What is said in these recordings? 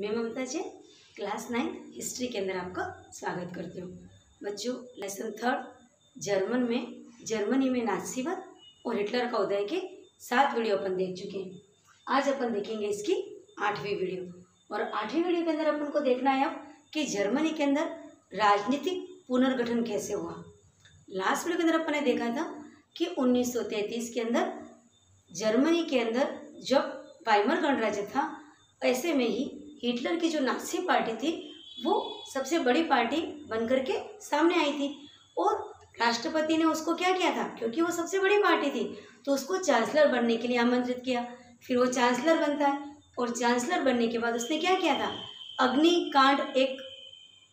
मैं ममता Jain class 9 history के अंदर आपका स्वागत करती हूँ। बच्चों, लेसन 3 जर्मनी में नाज़ीवाद और हिटलर का उदय के 7 वीडियो अपन देख चुके हैं। आज अपन देखेंगे इसकी 8वीं वीडियो। और 8वीं वीडियो के अंदर अपन को देखना है अब कि जर्मनी के अंदर राजनीतिक पुनर्गठन कैसे हुआ। लास्ट वीडियो के अंदर अपन ने देखा था कि 1933 के अंदर जर्मनी के अंदर जब वाइमर गणराज्य था, ऐसे में ही हिटलर की जो नाज़ी पार्टी थी वो सबसे बड़ी पार्टी बनकर के सामने आई थी। और राष्ट्रपति ने उसको क्या किया था, क्योंकि वो सबसे बड़ी पार्टी थी तो उसको चांसलर बनने के लिए आमंत्रित किया। फिर वो चांसलर बनता है और चांसलर बनने के बाद उसने क्या किया था, अग्निकांड, एक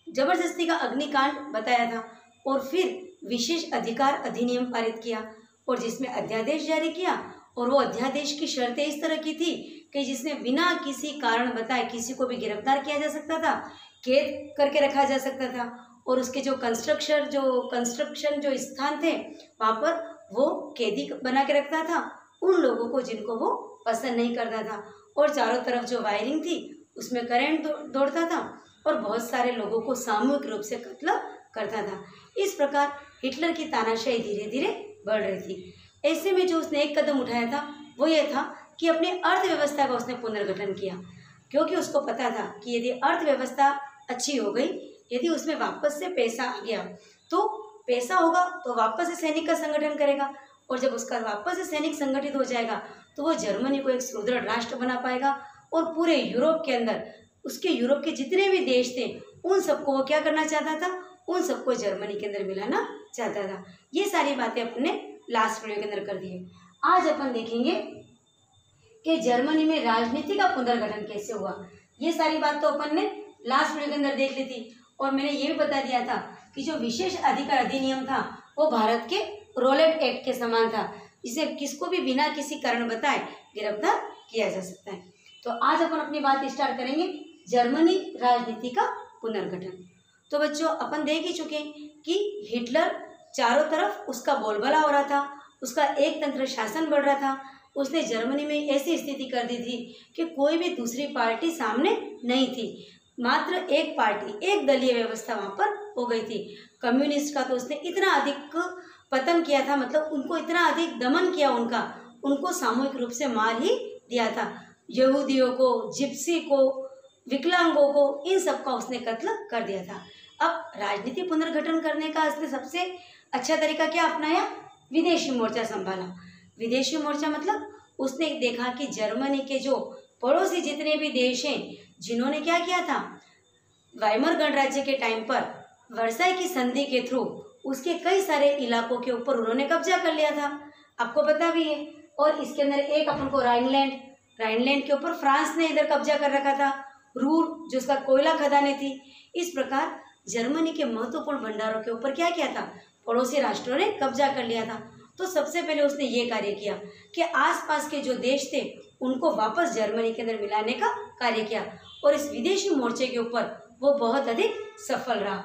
जबरदस्ती का अग्निकांड बताया था और फिर विशेष अधिकार अधिनियम पारित किया और जिसमें अध्यादेश जारी किया। और वो अध्यादेश की शर्तें इस तरह की थी कि जिसमें बिना किसी कारण बताए किसी को भी गिरफ्तार किया जा सकता था, कैद करके रखा जा सकता था और उसके जो कंस्ट्रक्शन जो स्थान थे वहाँ पर वो कैदी बना के रखता था उन लोगों को जिनको वो पसंद नहीं करता था। और चारों तरफ जो वायरिंग थी उसमें करंट दौड़ता था और बहुत सारे लोगों को सामूहिक रूप से कत्ल करता था। इस प्रकार हिटलर की तानाशाही धीरे धीरे बढ़ रही थी। ऐसे में जो उसने एक कदम उठाया था वो ये था कि अपनी अर्थव्यवस्था का उसने पुनर्गठन किया, क्योंकि उसको पता था कि यदि अर्थव्यवस्था अच्छी हो गई, यदि उसमें वापस से पैसा आ गया तो पैसा होगा तो वापस से सैनिक का संगठन करेगा और जब उसका वापस से सैनिक संगठित हो जाएगा तो वो जर्मनी को एक सुदृढ़ राष्ट्र बना पाएगा और पूरे यूरोप के अंदर उसके यूरोप के जितने भी देश थे उन सबको वो क्या करना चाहता था, उन सबको जर्मनी के अंदर मिलाना चाहता था। ये सारी बातें अपने लास्ट वीडियो के अंदर कर दी है। आज अपन देखेंगे कि जर्मनी में राजनीति का पुनर्गठन कैसे हुआ। ये सारी बात तो अपन ने लास्ट वीडियो के अंदर देख ली थी और मैंने ये भी बता दिया था कि जो विशेष अधिकार अधिनियम था वो भारत के रोलेट एक्ट के समान था, जिसे किसको भी बिना किसी कारण बताए गिरफ्तार किया जा सकता है। तो आज अपन अपनी बात स्टार्ट करेंगे जर्मनी राजनीति का पुनर्गठन। तो बच्चों, अपन देख ही चुके कि हिटलर चारों तरफ उसका बोलबाला हो रहा था, उसका एक तंत्र शासन बढ़ रहा था। उसने जर्मनी में ऐसी स्थिति कर दी थी कि कोई भी दूसरी पार्टी सामने नहीं थी, मात्र एक पार्टी, एक दलीय व्यवस्था वहाँ पर हो गई थी। कम्युनिस्ट का तो उसने इतना अधिक पतन किया था, मतलब उनको इतना अधिक दमन किया, उनको सामूहिक रूप से मार ही दिया था। यहूदियों को, जिप्सी को, विकलांगों को, इन सब का उसने कत्ल कर दिया था। अब राजनीति पुनर्गठन करने का इसने सबसे अच्छा तरीका क्या अपनाया, विदेशी मोर्चा संभाला। विदेशी मोर्चा मतलब उसने देखा कि जर्मनी के जो पड़ोसी जितने भी देश हैं जिन्होंने क्या किया था, वाइमर गणराज्य के टाइम पर वर्साई की संधि के थ्रू उसके कई सारे इलाकों के ऊपर उन्होंने कब्जा कर लिया था, आपको पता भी है। और इसके अंदर एक अपन को राइनलैंड के ऊपर फ्रांस ने इधर कब्जा कर रखा था, रूर जो उसका कोयला खदानें थी। इस प्रकार जर्मनी के महत्वपूर्ण भंडारों के ऊपर क्या किया था, पड़ोसी राष्ट्रों ने कब्जा कर लिया था। तो सबसे पहले उसने ये कार्य किया कि आसपास के जो देश थे उनको वापस जर्मनी के अंदर मिलाने का कार्य किया और इस विदेशी मोर्चे के ऊपर वो बहुत अधिक सफल रहा।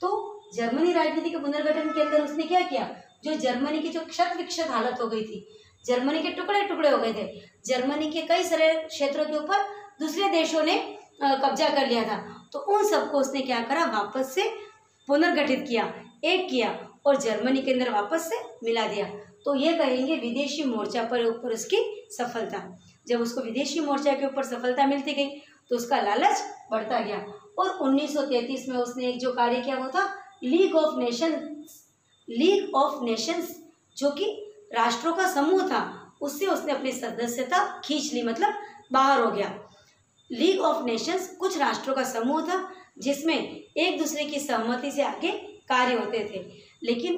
तो जर्मनी राजनीति के पुनर्गठन के अंदर उसने क्या किया, जो जर्मनी की जो क्षत विक्षत हालत हो गई थी, जर्मनी के टुकड़े टुकड़े हो गए थे, जर्मनी के कई सारे क्षेत्रों के ऊपर दूसरे देशों ने कब्जा कर लिया था, तो उन सबको उसने क्या करा, वापस से पुनर्गठित किया, एक किया और जर्मनी के अंदर वापस से मिला दिया। तो ये कहेंगे विदेशी मोर्चा पर ऊपर उसकी सफलता। जब उसको विदेशी मोर्चा के ऊपर सफलता मिलती गई तो उसका लालच बढ़ता गया और 1933 में उसने एक जो कार्य किया वो था लीग ऑफ नेशंस, जो कि राष्ट्रों का समूह था, उससे उसने अपनी सदस्यता खींच ली, मतलब बाहर हो गया। लीग ऑफ नेशंस कुछ राष्ट्रों का समूह था जिसमें एक दूसरे की सहमति से आगे कार्य होते थे, लेकिन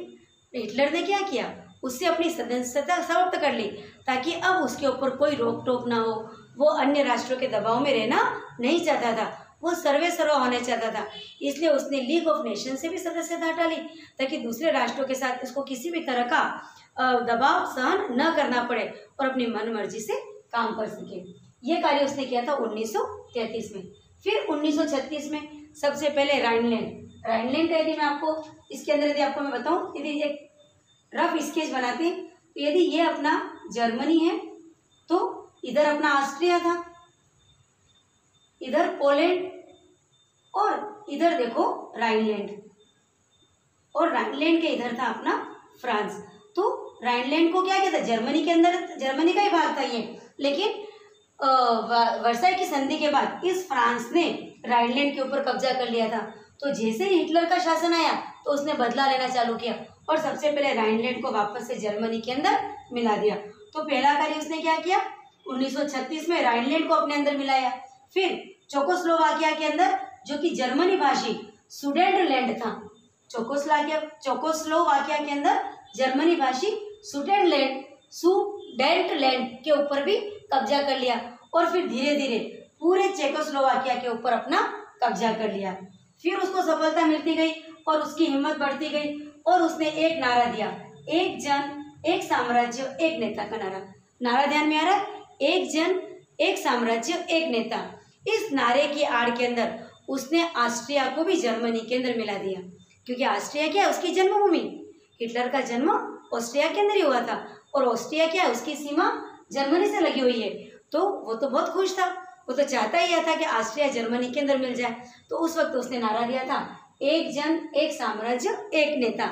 हिटलर ने क्या किया, उससे अपनी सदस्यता समाप्त कर ली ताकि अब उसके ऊपर कोई रोक टोक ना हो। वो अन्य राष्ट्रों के दबाव में रहना नहीं चाहता था, वो सर्वेसर्वा होना चाहता था, इसलिए उसने लीग ऑफ नेशन से भी सदस्यता हटा ली ताकि दूसरे राष्ट्रों के साथ इसको किसी भी तरह का दबाव सहन न करना पड़े और अपनी मन मर्जी से काम कर सके। ये कार्य उसने किया था 1933 में। फिर 1936 में सबसे पहले राइनलैंड का, यदि मैं आपको इसके अंदर यदि आपको मैं बताऊं, यदि एक रफ स्केच बनाते हैं तो यदि ये अपना जर्मनी है तो इधर अपना ऑस्ट्रिया था, इधर पोलैंड और इधर देखो राइनलैंड, और राइनलैंड के इधर था अपना फ्रांस। तो राइनलैंड को क्या कहता है, जर्मनी के अंदर, जर्मनी का ही भाग था ये, लेकिन वर्साई की संधि के बाद इस फ्रांस ने राइनलैंड के ऊपर कब्जा कर लिया था। तो जैसे ही हिटलर का शासन आया तो उसने बदला लेना चालू किया और सबसे पहले राइनलैंड को वापस से जर्मनी के अंदर मिला दिया। तो पहला कार्य उसने क्या किया, 1936 में राइनलैंड को अपने अंदर मिलाया। फिर चेकोस्लोवाकिया के अंदर, जो कि जर्मनी भाषी सुडेटलैंड था, चेकोस्लोवाकिया के अंदर जर्मनी भाषी सुडेटलैंड के ऊपर भी कब्जा कर लिया और फिर धीरे धीरे पूरे चेकोस्लोवाकिया के ऊपर अपना कब्जा कर लिया। फिर उसको सफलता मिलती गई और उसकी हिम्मत बढ़ती गई और उसने एक नारा दिया, एक जन एक साम्राज्य एक नेता का नारा ध्यान में आ रहा है, एक जन एक साम्राज्य एक नेता। इस नारे की आड़ के अंदर उसने ऑस्ट्रिया को भी जर्मनी के अंदर मिला दिया, क्योंकि ऑस्ट्रिया क्या है, उसकी जन्मभूमि, हिटलर का जन्म ऑस्ट्रिया के अंदर ही हुआ था और ऑस्ट्रिया क्या है, उसकी सीमा जर्मनी से लगी हुई है। तो वो तो बहुत खुश था, वो तो चाहता ही था कि ऑस्ट्रिया जर्मनी के अंदर मिल जाए। तो उस वक्त उसने नारा दिया था, एक जन एक साम्राज्य एक नेता।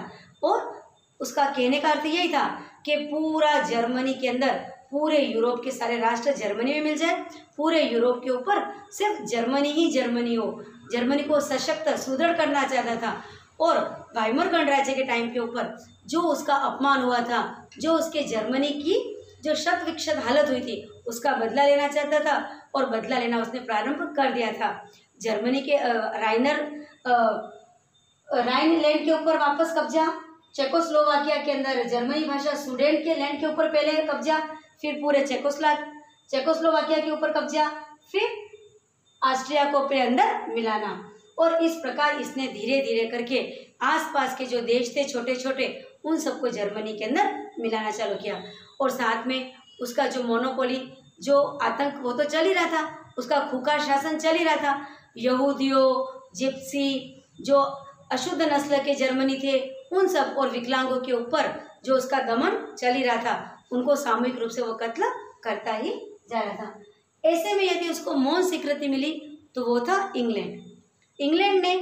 और उसका कहने का अर्थ यही था कि पूरा जर्मनी के अंदर, पूरे यूरोप के सारे राष्ट्र जर्मनी में मिल जाए, पूरे यूरोप के ऊपर सिर्फ जर्मनी ही जर्मनी हो। जर्मनी को सशक्त सुदृढ़ करना चाहता था और वाइमर गणराज्य के टाइम के ऊपर जो उसका अपमान हुआ था, जो उसके जर्मनी की जो शत विक्षत हालत हुई थी, उसका बदला लेना चाहता था और बदला लेना उसने प्रारंभ कर दिया था। जर्मनी के राइनलैंड के ऊपर वापस कब्जा, चेकोस्लोवाकिया के अंदर जर्मनी भाषा सुडेट के लैंड के ऊपर पहले कब्जा, फिर पूरे चेकोस्लोवाकिया के ऊपर कब्जा, फिर ऑस्ट्रिया को अपने अंदर मिलाना। और इस प्रकार इसने धीरे धीरे करके आसपास के जो देश थे छोटे छोटे, उन सबको जर्मनी के अंदर मिलाना चालू किया। और साथ में उसका जो मोनोपोली, जो आतंक, वो तो चल ही रहा था, उसका खुकार शासन चल ही रहा था। यहूदियों, जिप्सी, जो अशुद्ध नस्ल के जर्मनी थे, उन सब और विकलांगों के ऊपर जो उसका दमन चल ही रहा था, उनको सामूहिक रूप से वो कत्ल करता ही जा रहा था। ऐसे में यदि उसको मौन स्वीकृति मिली तो वो था इंग्लैंड। इंग्लैंड ने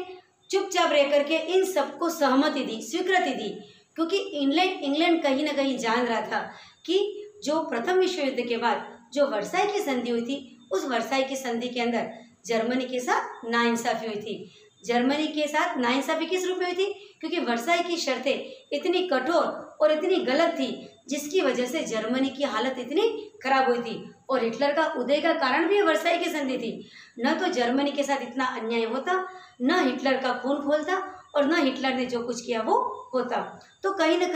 चुपचाप रह करके इन सबको सहमति दी, स्वीकृति दी, क्योंकि इंग्लैंड कहीं ना कहीं जान रहा था कि जो प्रथम विश्व युद्ध के बाद जो वर्साई की संधि हुई थी, उस वर्साई की संधि के अंदर जर्मनी के साथ नाइंसाफी हुई थी। जर्मनी के साथ नाइंसाफी किस रूप में हुई थी, क्योंकि वर्साई की शर्तें इतनी कठोर और इतनी गलत थी, जिसकी वजह से जर्मनी की हालत इतनी खराब हुई थी। और हिटलर का उदय का कारण भी वर्साई की संधि थी। न तो जर्मनी के साथ इतना अन्याय होता, न हिटलर का खून खोलता, और न हिटलर ने जो कुछ किया वो होता। तो कहीं ना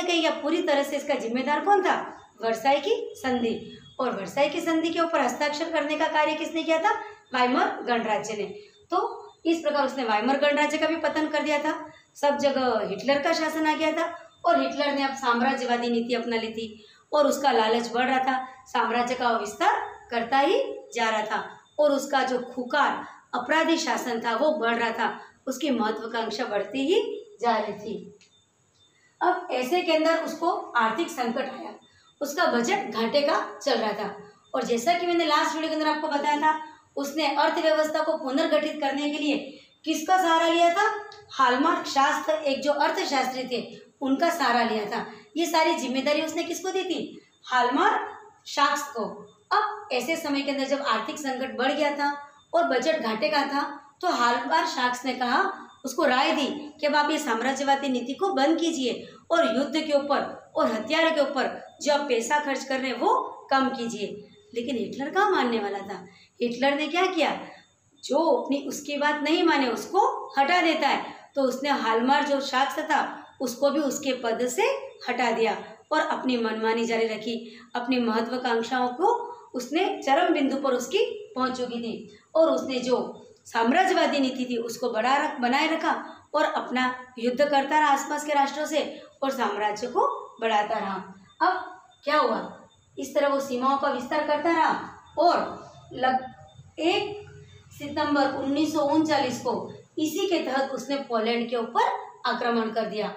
कहीं या पूरी तरह से इसका जिम्मेदार कौन था, वर्साई की संधि। और वर्साई की संधि के ऊपर हस्ताक्षर करने का कार्य किसने किया था, वाइमर गणराज्य ने। तो इस प्रकार उसने वाइमर गणराज्य का भी पतन कर दिया था, सब जगह हिटलर का शासन आ गया था और हिटलर ने अब साम्राज्यवादी नीति अपना ली थी और उसका लालच बढ़ रहा था, साम्राज्य का विस्तार करता ही जा रहा था और उसका जो खुकार अपराधी शासन था वो बढ़ रहा था, उसकी महत्वाकांक्षा बढ़ती ही जा रही थी। अब ऐसे के अंदर उसको आर्थिक संकट आया, उसका बजट घाटे का चल रहा था और जैसा कि मैंने लास्ट वीडियो के अंदर आपको बताया था, उसने अर्थव्यवस्था को पुनर्गठित करने के लिए किसका सहारा लिया था, हालमार्क शास्त्र, एक जो अर्थशास्त्री थे उनका सहारा लिया था। ये सारी जिम्मेदारी उसने किसको दी थी, हालमार्क शास्त्र को। अब ऐसे समय के अंदर जब आर्थिक संकट बढ़ गया था और बजट घाटे का था, तो हालमार्क शास्त्र ने कहा, उसको राय दी कि अब आप ये साम्राज्यवादी नीति को बंद कीजिए और युद्ध के ऊपर और हथियारों के ऊपर जो आप पैसा खर्च कर रहे हैं वो कम कीजिए। लेकिन हिटलर कहाँ मानने वाला था। हिटलर ने क्या किया, जो अपनी उसकी बात नहीं माने उसको हटा देता है। तो उसने हालमार्क जो शास्त्र था उसको भी उसके पद से हटा दिया और अपनी मनमानी जारी रखी। अपनी महत्वाकांक्षाओं को उसने चरम बिंदु पर उसकी पहुंच चुकी थी और उसने जो साम्राज्यवादी नीति थी उसको बनाए रखा और अपना युद्ध करता रहा आसपास के राष्ट्रों से और साम्राज्य को बढ़ाता रहा। अब क्या हुआ, इस तरह वो सीमाओं का विस्तार करता रहा और 1 सितंबर 1939 को इसी के तहत उसने पोलैंड के ऊपर आक्रमण कर दिया।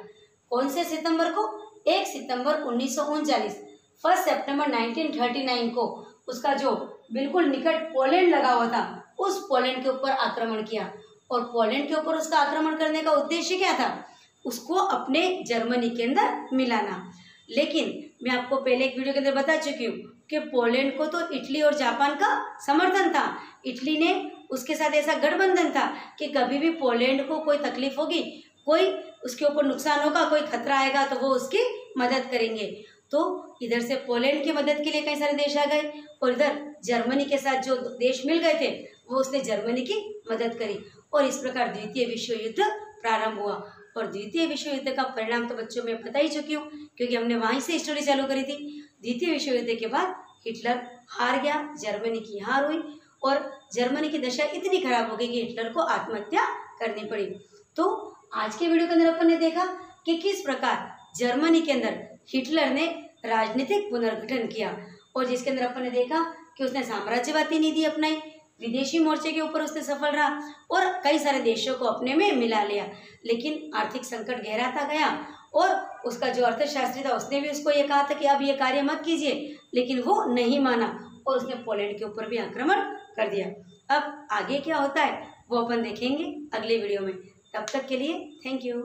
कौन से सितंबर को, 1 सितंबर 1939। 1 सितंबर 1939 को उसका जो बिल्कुल निकट पोलैंड लगा हुआ था, उस पोलैंड के ऊपर आक्रमण किया। और पोलैंड के ऊपर उसका आक्रमण करने का उद्देश्य क्या था? उसको अपने जर्मनी के अंदर मिलाना। लेकिन मैं आपको पहले एक वीडियो के अंदर बता चुकी हूँ कि पोलैंड को तो इटली और जापान का समर्थन था। इटली ने उसके साथ ऐसा गठबंधन था कि कभी भी पोलैंड को कोई तकलीफ होगी, कोई उसके ऊपर नुकसान होगा, कोई खतरा आएगा तो वो उसकी मदद करेंगे। तो इधर से पोलैंड की मदद के लिए कई सारे देश आ गए और इधर जर्मनी के साथ जो देश मिल गए थे वो उसने जर्मनी की मदद करी और इस प्रकार द्वितीय विश्व युद्ध प्रारंभ हुआ। और द्वितीय विश्व युद्ध का परिणाम तो बच्चों में बता ही चुकी हूँ क्योंकि हमने वहीं से स्टोरी चालू करी थी। द्वितीय विश्व युद्ध के बाद हिटलर हार गया, जर्मनी की हार हुई और जर्मनी की दशा इतनी खराब हो गई कि हिटलर को आत्महत्या करनी पड़ी। तो आज के वीडियो के अंदर अपन ने देखा कि किस प्रकार जर्मनी के अंदर हिटलर ने राजनीतिक पुनर्गठन किया और जिसके अंदर अपन ने देखा कि उसने साम्राज्यवादी नीति अपनाई, विदेशी मोर्चे के ऊपर उसने सफल रहा और कई सारे देशों को अपने में मिला लिया। लेकिन आर्थिक संकट गहराता गया और उसका जो अर्थशास्त्री था उसने भी उसको ये कहा था कि अब ये कार्य मत कीजिए, लेकिन वो नहीं माना और उसने पोलैंड के ऊपर भी आक्रमण कर दिया। अब आगे क्या होता है वो अपन देखेंगे अगले वीडियो में। तब तक के लिए थैंक यू।